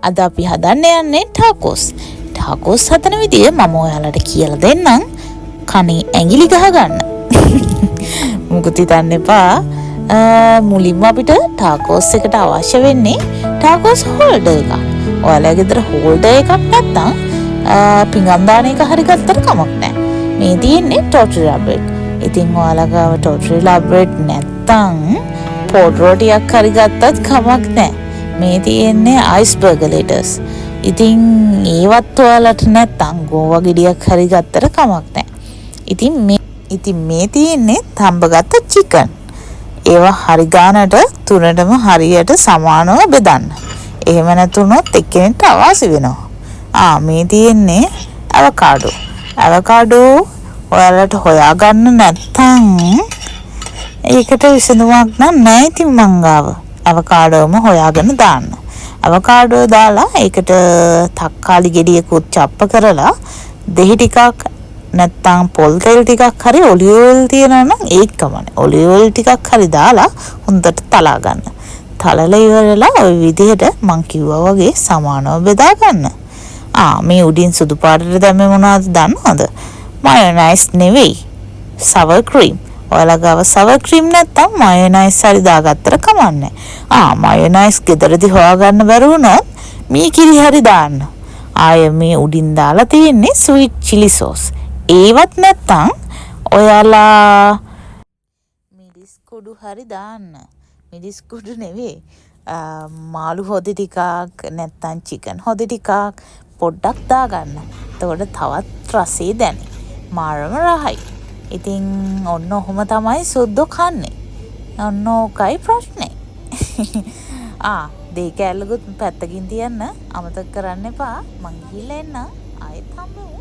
අද අපි හදන්න යන්නේ ටාකෝස්. ටාකෝස් හදන විදිය මම ඔයාලට කියලා දෙන්නම්. කනේ ඇඟිලි ගහ ගන්න. මොකද හිතන්න එපා. මුලින්ම අපිට ටාකෝස් එකට අවශ්‍ය වෙන්නේ ටාකෝස් හෝල්ඩර් එකක්. ඔයාලගේ ගෙදර හෝල්ඩර් එකක් නැත්නම් පිඟන් දාන එක හරි ගත්තට කමක් නැහැ. මේ තියෙන්නේ ටෝටරිලා බ්‍රෙඩ්. ඉතින් ඔයාලා ගාව ටෝටරිලා බ්‍රෙඩ් නැත්නම් පොඩ් රොටියක් හරි ගත්තත් කමක් නැහැ. මේ තියෙන්නේ අයිස්බර්ගර් ලෙටර්ස්. ඉතින් ඒවත් ඔයාලට නැත්නම් ගෝවා ගෙඩියක් හරි ගත්තට කමක් නැහැ. ඉතින් මේ තියෙන්නේ තඹගත්ත චිකන්. ඒවා හරි ගානට තුනටම හරියට සමානව බෙදන්න. එහෙම නැතුනොත් එක්කෙනෙක්ට අවාසි වෙනවා. මේ තියෙන්නේ අවකාඩෝ. අවකාඩෝ ඔයාලට හොයාගන්න නැත්නම් ඒකට විසඳුමක් නැහැ. ඉතින් මං ගාව අවකාඩෝම හොයාගෙන දාන්න. අවකාඩෝ දාලා ඒකට තක්කාලි ගෙඩියකුත් චප්ප කරලා දෙහි ටිකක් නැත්නම් පොල් තෙල් ටිකක් හරි ඔලිව් ඔයිල් තියෙනවා නම් ඒක කමන්නේ. ඔලිව් ඔයිල් ටිකක් හරි දාලා හොඳට තලා ගන්න. තලලා ඉවරලා ওই විදිහට මං කිව්වා වගේ සමානව බෙදා ගන්න. මේ උඩින් සුදු පාටට දැම්මේ මොනවද දන්නවද? මයොනයිස් නෙවෙයි. Sour cream. ඔයාලා ගාව සවර් ක්‍රීම් නැත්නම් මයොනයිස් හරි දාගත්තට කමන්නේ. මයොනයිස් ගෙදරදී හොයාගන්න බැරි වුණොත් මේ කිරි හරි දාන්න. මේ උඩින් දාලා තියෙන්නේ ස්වීට් chili sauce. ඒවත් නැත්නම් ඔයාලා මිරිස් කුඩු හරි දාන්න. මිරිස් කුඩු නෙවෙයි. මාළු හොදි ටිකක් නැත්නම් චිකන් හොදි ටිකක් පොඩ්ඩක් දාගන්න. එතකොට තවත් රසය දැනේ. මාරම රහයි. ඉතින් ඔන්න ඔහොම තමයි සුද්දෝ කන්නේ. ඔන්න ඕකයි ප්‍රශ්නේ. දෙය කැල්ලකුත් පැත්තකින් තියන්න අමතක කරන්න එපා. මං ගිහිල්ලා එන්න. ආයෙත් හම්බෙමු.